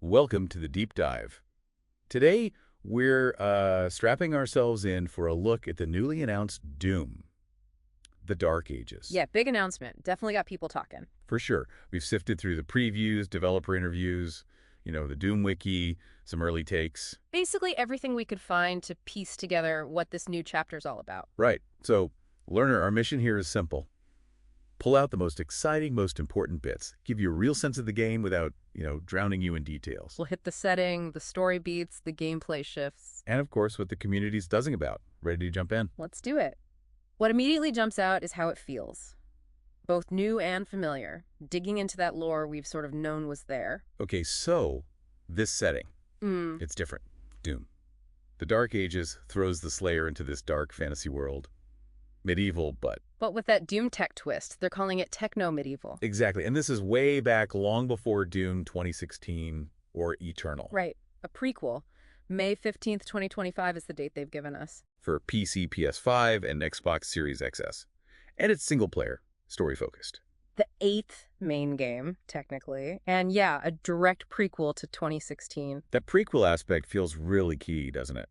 Welcome to the deep dive. Today, we're strapping ourselves in for a look at the newly announced Doom, the Dark Ages. Yeah, big announcement. Definitely got people talking. For sure. We've sifted through the previews, developer interviews, the Doom wiki, some early takes. Basically everything we could find to piece together what this new chapter's all about. Right. So, learner, our mission here is simple. Pull out the most exciting, most important bits. Give you a real sense of the game without, drowning you in details. We'll hit the setting, the story beats, the gameplay shifts. And of course, what the community's buzzing about. Ready to jump in? Let's do it. What immediately jumps out is how it feels. Both new and familiar. Digging into that lore we've sort of known was there. Okay, so this setting, it's different. Doom. The Dark Ages throws the Slayer into this dark fantasy world. Medieval, but... But with that Doom tech twist, they're calling it techno-medieval. Exactly, and this is way back long before Doom 2016 or Eternal. Right, a prequel. May 15th, 2025 is the date they've given us. For PC, PS5, and Xbox Series XS. And it's single-player, story-focused. The 8th main game, technically. And yeah, a direct prequel to 2016. That prequel aspect feels really key, doesn't it?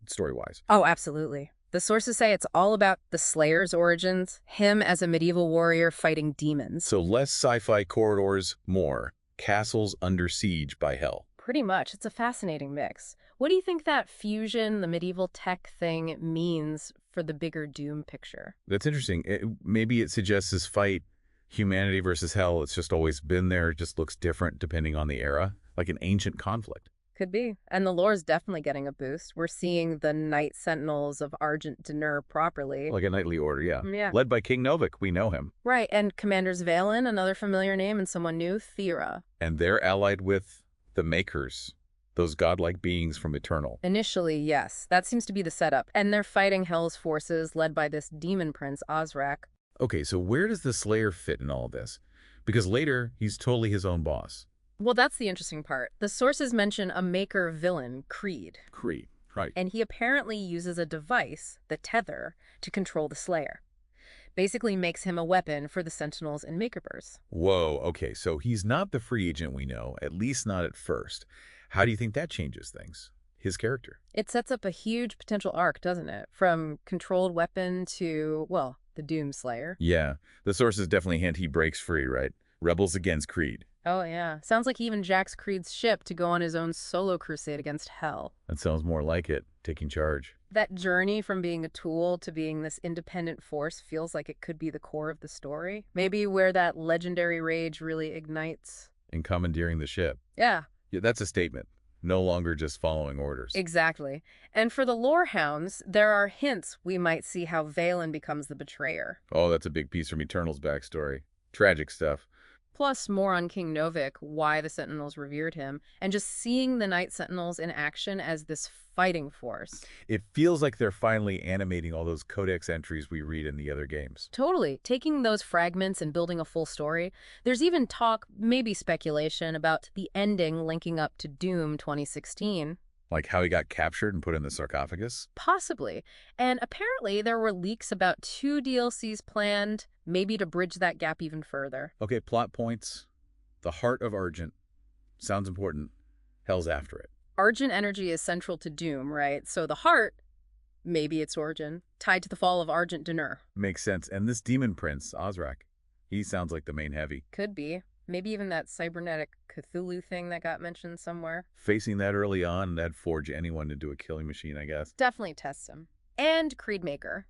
Story-wise. Oh, absolutely. The sources say it's all about the Slayer's origins, him as a medieval warrior fighting demons. So less sci-fi corridors, more castles under siege by hell. Pretty much. It's a fascinating mix. What do you think that fusion, the medieval tech thing, means for the bigger Doom picture? That's interesting. Maybe it suggests this fight, humanity versus hell, it's just always been there. It just looks different depending on the era, like an ancient conflict. Could be. And the lore's definitely getting a boost. We're seeing the Knight Sentinels of Argent Denur properly. Like a knightly order, yeah. Yeah. Led by King Novik, we know him. Right, and Commanders Valen, another familiar name, and someone new, Thera. And they're allied with the Makers, those godlike beings from Eternal. Initially, yes. That seems to be the setup. And they're fighting Hell's forces, led by this demon prince, Ozrak. Okay, so where does the Slayer fit in all this? Because later, he's totally his own boss. Well, that's the interesting part. The sources mention a maker villain, Creed. Creed, right. And he apparently uses a device, the Tether, to control the Slayer. Basically makes him a weapon for the Sentinels and Makerbers. Whoa, okay, so he's not the free agent we know, at least not at first. How do you think that changes things? His character? It sets up a huge potential arc, doesn't it? From controlled weapon to, well, the Doom Slayer. Yeah, the sources definitely hint he breaks free, right? Rebels against Creed. Oh, yeah. Sounds like he even jacks Creed's ship to go on his own solo crusade against Hell. That sounds more like it, taking charge. That journey from being a tool to being this independent force feels like it could be the core of the story. Maybe where that legendary rage really ignites. In commandeering the ship. Yeah. Yeah, that's a statement. No longer just following orders. Exactly. And for the lore hounds, there are hints we might see how Valen becomes the betrayer. Oh, that's a big piece from Eternal's backstory. Tragic stuff. Plus more on King Novik, why the Sentinels revered him, and just seeing the Knight Sentinels in action as this fighting force. It feels like they're finally animating all those codex entries we read in the other games. Totally. Taking those fragments and building a full story. There's even talk, maybe speculation, about the ending linking up to Doom 2016. Like how he got captured and put in the sarcophagus? Possibly. And apparently there were leaks about 2 DLCs planned, maybe to bridge that gap even further. Okay, plot points. The heart of Argent. Sounds important. Hell's after it. Argent energy is central to Doom, right? So the heart, maybe its origin, tied to the fall of Argent Denur. Makes sense. And this demon prince, Ozrak, he sounds like the main heavy. Could be. Maybe even that cybernetic Cthulhu thing that got mentioned somewhere. Facing that early on, that'd forge anyone into a killing machine, I guess. Definitely tests him. And Creedmaker.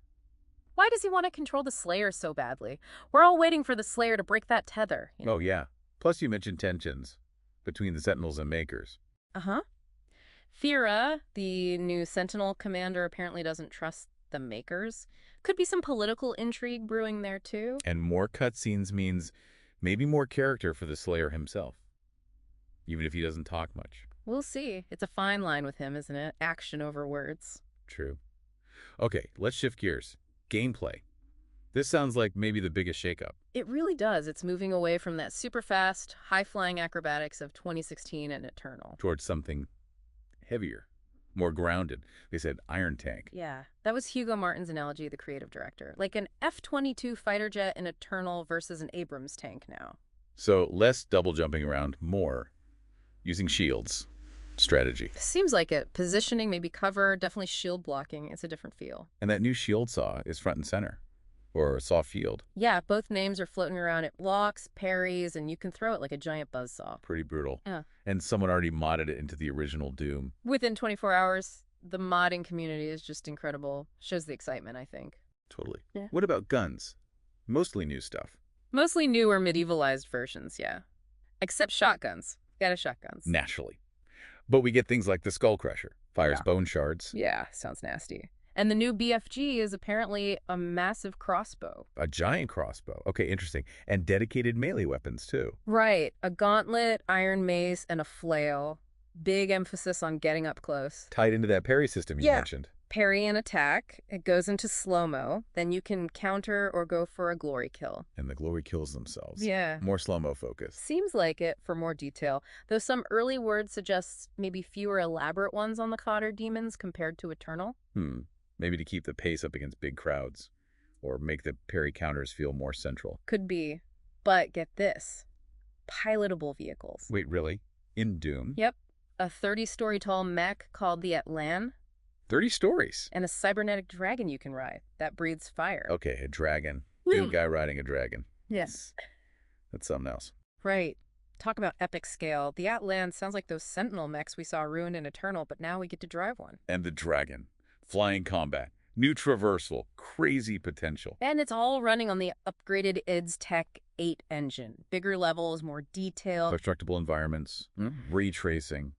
Why does he want to control the Slayer so badly? We're all waiting for the Slayer to break that tether. Oh, yeah. Plus you mentioned tensions between the Sentinels and Makers. Uh-huh. Thera, the new Sentinel commander, apparently doesn't trust the Makers. Could be some political intrigue brewing there, too. And more cutscenes means maybe more character for the Slayer himself, even if he doesn't talk much. We'll see. It's a fine line with him, isn't it? Action over words. True. Okay, let's shift gears. Gameplay. This sounds like maybe the biggest shakeup. It really does. It's moving away from that super fast, high-flying acrobatics of 2016 and Eternal. Towards something heavier, more grounded. They said Iron Tank. Yeah, that was Hugo Martin's analogy, the creative director. Like an F-22 fighter jet in Eternal versus an Abrams tank now. So less double jumping around, more using shields. Strategy. Seems like it. Positioning, maybe cover, definitely shield blocking. It's a different feel. And that new shield saw is front and center. Or saw field. Yeah, both names are floating around. It blocks, parries, and you can throw it like a giant buzzsaw. Pretty brutal. Yeah. And someone already modded it into the original Doom. Within 24 hours, the modding community is just incredible. Shows the excitement, I think. Totally. Yeah. What about guns? Mostly new stuff. Mostly new or medievalized versions, yeah. Except shotguns. Gotta shotguns. Naturally. But we get things like the Skull Crusher. Fires bone shards. Yeah, sounds nasty. And the new BFG is apparently a massive crossbow. A giant crossbow. Okay, interesting. And dedicated melee weapons, too. Right. A gauntlet, iron mace, and a flail. Big emphasis on getting up close. Tied into that parry system you mentioned. Parry and attack. It goes into slow-mo. Then you can counter or go for a glory kill. And the glory kills themselves. Yeah. More slow-mo focus. Seems like it for more detail, though some early word suggests maybe fewer elaborate ones on the Cotter demons compared to Eternal. Maybe to keep the pace up against big crowds. Or make the parry counters feel more central. Could be. But get this. Pilotable vehicles. Wait, really? In Doom? Yep. A 30-story tall mech called the Atlan. 30 stories. And a cybernetic dragon you can ride that breathes fire. Okay, a dragon. Doom guy riding a dragon. Yes. That's something else. Right. Talk about epic scale. The Atlan sounds like those Sentinel mechs we saw ruined in Eternal, but now we get to drive one. And the dragon. Flying combat. New traversal. Crazy potential. And it's all running on the upgraded IDS Tech 8 engine. Bigger levels, more detail. Constructible environments. Ray tracing.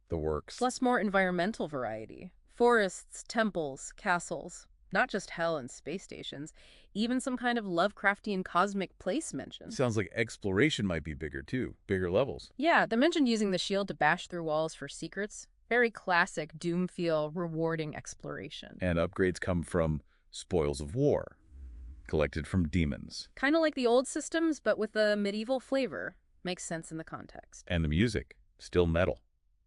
The works. Plus more environmental variety. Forests, temples, castles. Not just hell and space stations. Even some kind of Lovecraftian cosmic place mentioned. Sounds like exploration might be bigger too. Bigger levels. Yeah, they mentioned using the shield to bash through walls for secrets. Very classic Doom feel, rewarding exploration. And upgrades come from spoils of war. Collected from demons. Kind of like the old systems, but with a medieval flavor. Makes sense in the context. And the music. Still metal.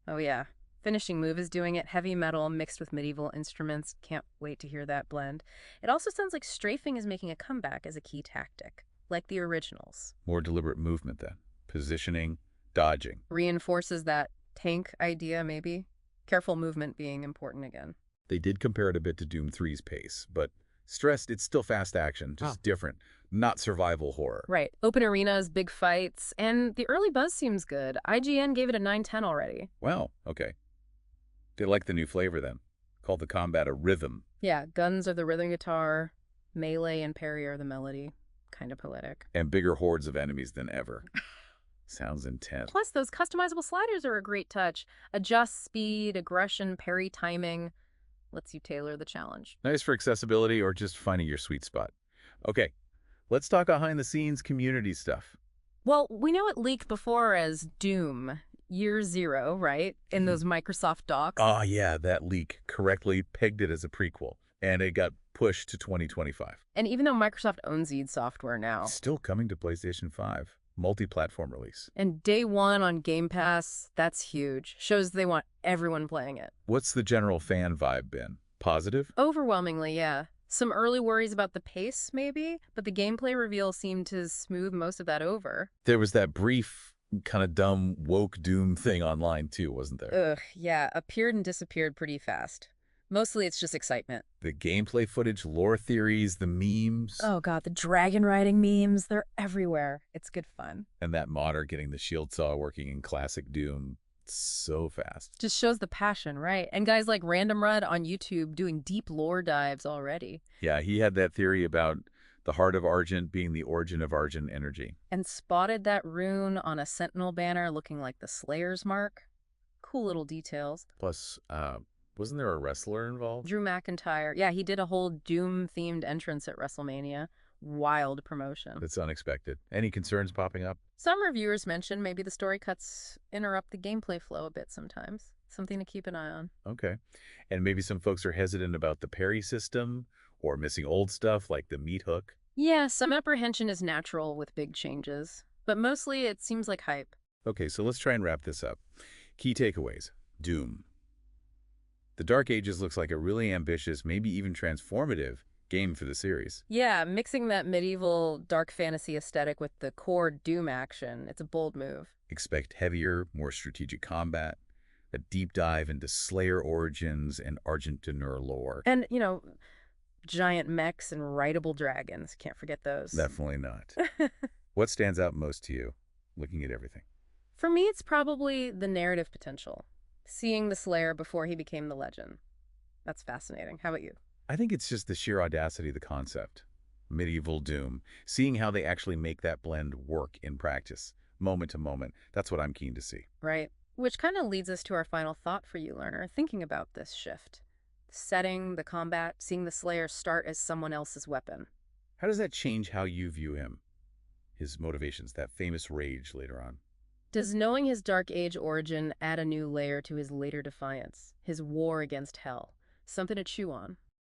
Oh yeah. Finishing move is doing it. Heavy metal mixed with medieval instruments. Can't wait to hear that blend. It also sounds like strafing is making a comeback as a key tactic, like the originals. More deliberate movement then. Positioning, dodging. Reinforces that tank idea, maybe. Careful movement being important again. They did compare it a bit to Doom 3's pace, but stressed it's still fast action, just different. Not survival horror. Right. Open arenas, big fights, and the early buzz seems good. IGN gave it a 9/10 already. Wow, okay. They like the new flavor then. Called the combat a rhythm. Yeah, guns are the rhythm guitar, melee and parry are the melody. Kind of poetic. And bigger hordes of enemies than ever. Sounds intense. Plus, those customizable sliders are a great touch. Adjust speed, aggression, parry timing. Lets you tailor the challenge. Nice for accessibility or just finding your sweet spot. Okay, let's talk behind-the-scenes community stuff. Well, we know it leaked before as Doom. Year zero, right? In those Microsoft docs. Ah, yeah, that leak correctly pegged it as a prequel. And it got pushed to 2025. And even though Microsoft owns id Software now. Still coming to PlayStation 5. Multi-platform release. And day one on Game Pass, that's huge. Shows they want everyone playing it. What's the general fan vibe been? Positive? Overwhelmingly, yeah. Some early worries about the pace, maybe, but the gameplay reveal seemed to smooth most of that over. There was that brief, kind of dumb, woke Doom thing online too, wasn't there? Ugh, yeah, appeared and disappeared pretty fast. Mostly it's just excitement. The gameplay footage, lore theories, the memes. Oh god, the dragon riding memes, they're everywhere. It's good fun. And that modder getting the shield saw working in classic Doom so fast. Just shows the passion, right? And guys like Random Rud on YouTube doing deep lore dives already. Yeah, he had that theory about the heart of Argent being the origin of Argent energy. And spotted that rune on a Sentinel banner looking like the Slayer's mark. Cool little details. Plus, wasn't there a wrestler involved? Drew McIntyre. Yeah, he did a whole Doom-themed entrance at WrestleMania. Wild promotion. That's unexpected. Any concerns popping up? Some reviewers mentioned maybe the story cuts interrupt the gameplay flow a bit sometimes. Something to keep an eye on. Okay. And maybe some folks are hesitant about the parry system or missing old stuff like the meat hook. Yeah, some apprehension is natural with big changes. But mostly it seems like hype. Okay, so let's try and wrap this up. Key takeaways. Doom. The Dark Ages looks like a really ambitious, maybe even transformative, Game for the series. Yeah, mixing that medieval dark fantasy aesthetic with the core Doom action. It's a bold move. Expect heavier, more strategic combat, a deep dive into Slayer origins and Argent-D'Nur lore. And, giant mechs and rideable dragons. Can't forget those. Definitely not. What stands out most to you, looking at everything? For me, it's probably the narrative potential. Seeing the Slayer before he became the legend. That's fascinating. How about you? I think it's just the sheer audacity of the concept. Medieval Doom. Seeing how they actually make that blend work in practice, moment to moment. That's what I'm keen to see. Right. Which kind of leads us to our final thought for you, learner, thinking about this shift. The setting, the combat, seeing the Slayer start as someone else's weapon. How does that change how you view him? His motivations, that famous rage later on. Does knowing his Dark Age origin add a new layer to his later defiance, his war against hell? Something to chew on.